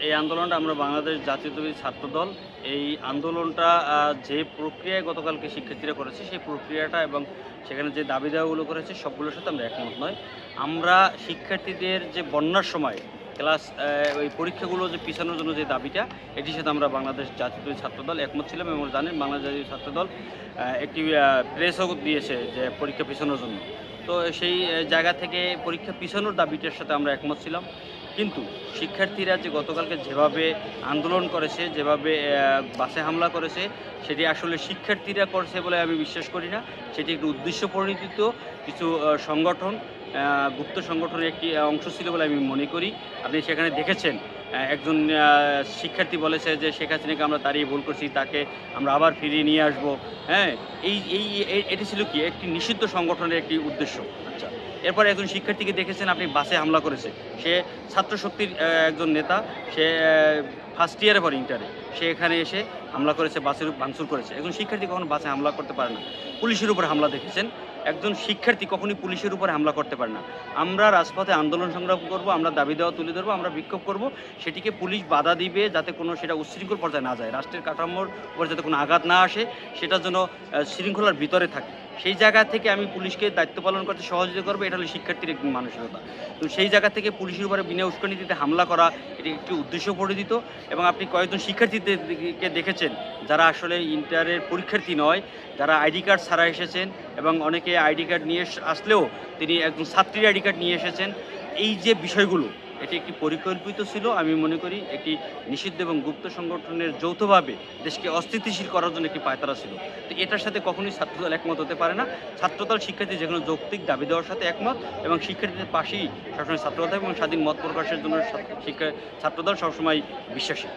এই আন্দোলনটা আমরা বাংলাদেশ জাতীয়তাবাদী ছাত্রদল এই আন্দোলনটা যে প্রক্রিয়ায় গতকালকে শিক্ষার্থীরা করেছে সেই প্রক্রিয়াটা এবং সেখানে যে দাবি দেওয়াগুলো করেছে সবগুলোর সাথে আমরা একমত নয়। আমরা শিক্ষার্থীদের যে বন্যার সময় ক্লাস ওই পরীক্ষাগুলো যে পিছানোর জন্য যে দাবিটা এটির সাথে আমরা বাংলাদেশ জাতীয়তাবাদী ছাত্রদল একমত ছিলাম এবং জানেন বাংলাদেশ জাতীয় ছাত্রদল একটি প্রেসও দিয়েছে যে পরীক্ষা পিছানোর জন্য। তো সেই জায়গা থেকে পরীক্ষা পিছানোর দাবিটার সাথে আমরা একমত ছিলাম। কিন্তু শিক্ষার্থীরা যে গতকালকে যেভাবে আন্দোলন করেছে, যেভাবে বাসে হামলা করেছে, সেটি আসলে শিক্ষার্থীরা করছে বলে আমি বিশ্বাস করি না। সেটি একটি উদ্দেশ্য পরিণত কিছু সংগঠন, গুপ্ত সংগঠনের একটি অংশ ছিল বলে আমি মনে করি। আপনি সেখানে দেখেছেন একজন শিক্ষার্থী বলেছে যে শেখ হাসিনাকে আমরা তাড়িয়ে ভুল করছি, তাকে আমরা আবার ফিরিয়ে নিয়ে আসবো। হ্যাঁ, এটি ছিল কি একটি নিষিদ্ধ সংগঠনের একটি উদ্দেশ্য। আচ্ছা, এরপর একজন শিক্ষার্থীকে দেখেছেন আপনি বাসে হামলা করেছে। সে ছাত্রশক্তির একজন নেতা, সে ফার্স্ট ইয়ারে পড়ে ইন্টারে, সে এখানে এসে হামলা করেছে, বাসের ভাঙচুর করেছে। একজন শিক্ষার্থী কখনো বাসে হামলা করতে পারে না। পুলিশের উপর হামলা দেখেছেন, একজন শিক্ষার্থী কখনই পুলিশের উপরে হামলা করতে পারে না। আমরা রাজপথে আন্দোলন সংগ্রাম করব, আমরা দাবি দেওয়া তুলে ধরবো, আমরা বিক্ষোভ করব, সেটিকে পুলিশ বাধা দিবে যাতে কোনো সেটা উচ্ছৃঙ্খল পর্যায়ে না যায়, রাষ্ট্রের কাঠামোর উপর যাতে কোনো আঘাত না আসে, সেটার জন্য শৃঙ্খলার ভিতরে থাকে। সেই জায়গা থেকে আমি পুলিশকে দায়িত্ব পালন করতে সহযোগিতা করবো, এটা হলো শিক্ষার্থীর একটি মানসিকতা। তো সেই জায়গা থেকে পুলিশের উপরে বিনা উস্কানিতে হামলা করা এটি একটি উদ্দেশ্য পরিচিত। এবং আপনি কয়েকজন শিক্ষার্থীদেরকে দেখেছেন যারা আসলে ইন্টারের পরীক্ষার্থী নয়, যারা আইডি কার্ড ছাড়া এসেছেন এবং অনেকে আইডি কার্ড নিয়ে আসলেও তিনি একজন ছাত্রীর আইডি কার্ড নিয়ে এসেছেন। এই যে বিষয়গুলো, এটি একটি পরিকল্পিত ছিল। আমি মনে করি একটি নিষিদ্ধ এবং গুপ্ত সংগঠনের যৌথভাবে দেশকে অস্থিতিশীল করার জন্য একটি পায়তারা ছিল। তো এটার সাথে কখনোই ছাত্রদল একমত হতে পারে না। ছাত্রদল শিক্ষার্থী যে কোনো যৌক্তিক দাবি দেওয়ার সাথে একমত এবং শিক্ষার্থীদের পাশেই সবসময় ছাত্রদল এবং স্বাধীন মত প্রকাশের জন্য ছাত্রদল সবসময় বিশ্বাসী।